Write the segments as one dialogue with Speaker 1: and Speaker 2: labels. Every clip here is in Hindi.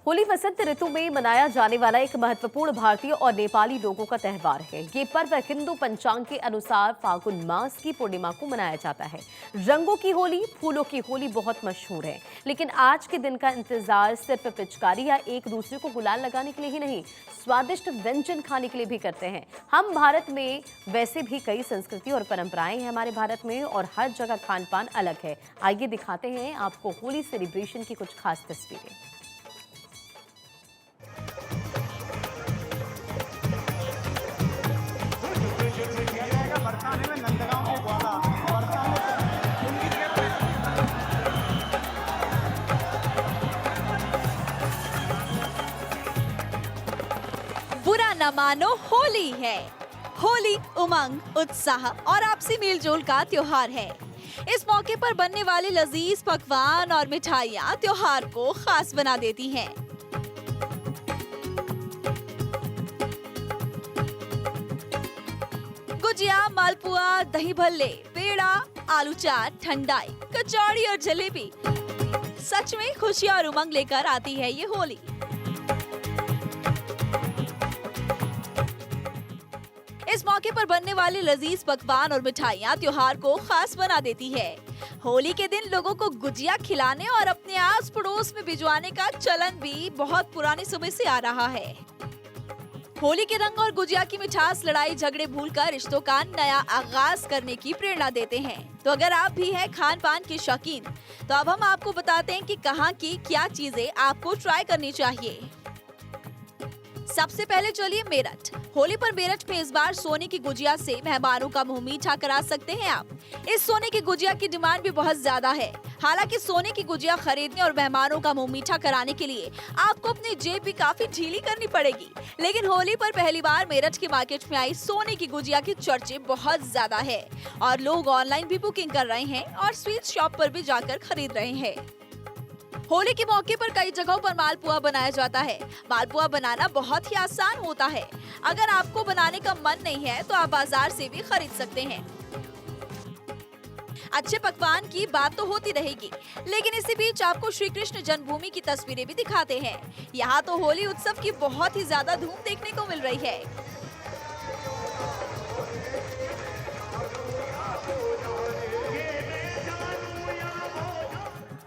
Speaker 1: होली वसंत ऋतु में मनाया जाने वाला एक महत्वपूर्ण भारतीय और नेपाली लोगों का त्योहार है। ये पर्व हिंदू पंचांग के अनुसार फागुन मास की पूर्णिमा को मनाया जाता है। रंगों की होली, फूलों की होली बहुत मशहूर है, लेकिन आज के दिन का इंतजार सिर्फ पिचकारी या एक दूसरे को गुलाल लगाने के लिए ही नहीं, स्वादिष्ट व्यंजन खाने के लिए भी करते हैं। हम भारत में वैसे भी कई संस्कृति और परंपराएं हैं हमारे भारत में, और हर जगह खान पान अलग है। आइए दिखाते हैं आपको होली सेलिब्रेशन की कुछ खास तस्वीरें।
Speaker 2: बुरा न मानो, होली है। होली उमंग, उत्साह और आपसी मेलजोल का त्योहार है। इस मौके पर बनने वाले लजीज पकवान और मिठाइयाँ त्योहार को खास बना देती हैं। गुजिया, मालपुआ, दही भल्ले, पेड़ा, आलू चाट, ठंडाई, कचौड़ी और जलेबी, सच में खुशियाँ और उमंग लेकर आती है ये होली। इस मौके पर बनने वाले लजीज पकवान और मिठाइयाँ त्योहार को खास बना देती है। होली के दिन लोगों को गुजिया खिलाने और अपने आस पड़ोस में भिजवाने का चलन भी बहुत पुराने समय से आ रहा है। होली के रंग और गुजिया की मिठास लड़ाई झगड़े भूलकर रिश्तों का नया आगाज करने की प्रेरणा देते हैं। तो अगर आप भी हैं खान पान के शौकीन, तो अब हम आपको बताते हैं कि कहाँ की क्या चीजें आपको ट्राई करनी चाहिए। सबसे पहले चलिए मेरठ। होली पर मेरठ में इस बार सोने की गुजिया से मेहमानों का मुंह मीठा करा सकते हैं आप। इस सोने की गुजिया की डिमांड भी बहुत ज्यादा है। हालांकि सोने की गुजिया खरीदने और मेहमानों का मुंह मीठा कराने के लिए आपको अपनी जेब भी काफी ढीली करनी पड़ेगी, लेकिन होली पर पहली बार मेरठ के मार्केट में आई सोने की गुजिया के चर्चे बहुत ज्यादा है और लोग ऑनलाइन भी बुकिंग कर रहे हैं और स्वीट शॉप पर भी जाकर खरीद रहे हैं। होली के मौके पर कई जगहों पर मालपुआ बनाया जाता है। मालपुआ बनाना बहुत ही आसान होता है। अगर आपको बनाने का मन नहीं है तो आप बाजार से भी खरीद सकते हैं। अच्छे पकवान की बात तो होती रहेगी, लेकिन इसी बीच आपको श्री कृष्ण जन्मभूमि की तस्वीरें भी दिखाते हैं। यहाँ तो होली उत्सव की बहुत ही ज्यादा धूम देखने को मिल रही है।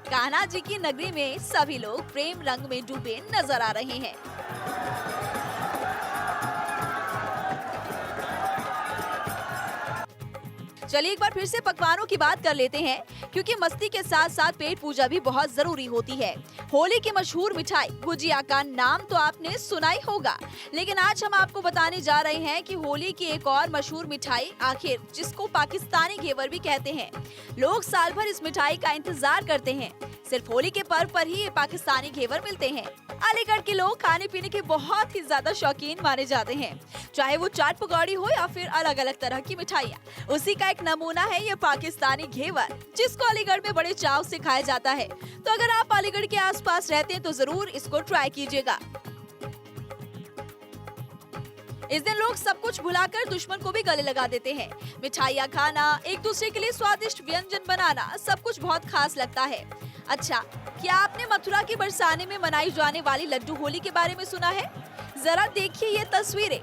Speaker 2: कान्हा जी की नगरी में सभी लोग प्रेम रंग में डूबे नजर आ रहे हैं। चलिए एक बार फिर से पकवानों की बात कर लेते हैं, क्योंकि मस्ती के साथ साथ पेट पूजा भी बहुत जरूरी होती है। होली की मशहूर मिठाई गुजिया का नाम तो आपने सुना ही होगा, लेकिन आज हम आपको बताने जा रहे हैं कि होली की एक और मशहूर मिठाई आखिर, जिसको पाकिस्तानी घेवर भी कहते हैं। लोग साल भर इस मिठाई का इंतजार करते हैं। सिर्फ होली के पर्व पर ही ये पाकिस्तानी घेवर मिलते हैं। अलीगढ़ के लोग खाने पीने के बहुत ही ज्यादा शौकीन माने जाते हैं, चाहे वो चाट पकौड़ी हो या फिर अलग अलग तरह की मिठाइयाँ। उसी का एक नमूना है ये पाकिस्तानी घेवर, जिसको अलीगढ़ में बड़े चाव से खाया जाता है। तो अगर आप अलीगढ़ के आसपास रहते हैं तो जरूर इसको ट्राई कीजिएगा। इस दिन लोग सब कुछ भुलाकर दुश्मन को भी गले लगा देते हैं। मिठाइयाँ खाना, एक दूसरे के लिए स्वादिष्ट व्यंजन बनाना, सब कुछ बहुत खास लगता है। अच्छा, क्या आपने मथुरा के बरसाने में मनाई जाने वाली लड्डू होली के बारे में सुना है? जरा देखिए ये तस्वीरें।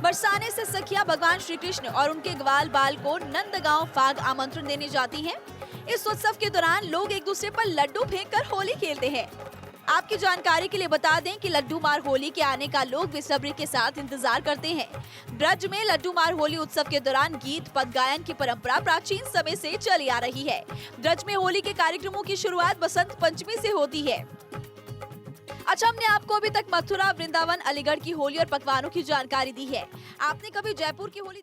Speaker 2: बरसाने से सखिया भगवान श्री कृष्ण और उनके ग्वाल बाल को नंदगांव फाग आमंत्रण देने जाती हैं। इस उत्सव के दौरान लोग एक दूसरे पर लड्डू फेंककर होली खेलते हैं। आपकी जानकारी के लिए बता दें कि लड्डू मार होली के आने का लोग बेसब्री के साथ इंतजार करते हैं। ब्रज में लड्डू मार होली उत्सव के दौरान गीत पद गायन की परंपरा प्राचीन समय से चली आ रही है। ब्रज में होली के कार्यक्रमों की शुरुआत बसंत पंचमी से होती है। अच्छा, हमने आपको अभी तक मथुरा, वृंदावन, अलीगढ़ की होली और पकवानों की जानकारी दी है। आपने कभी जयपुर की होली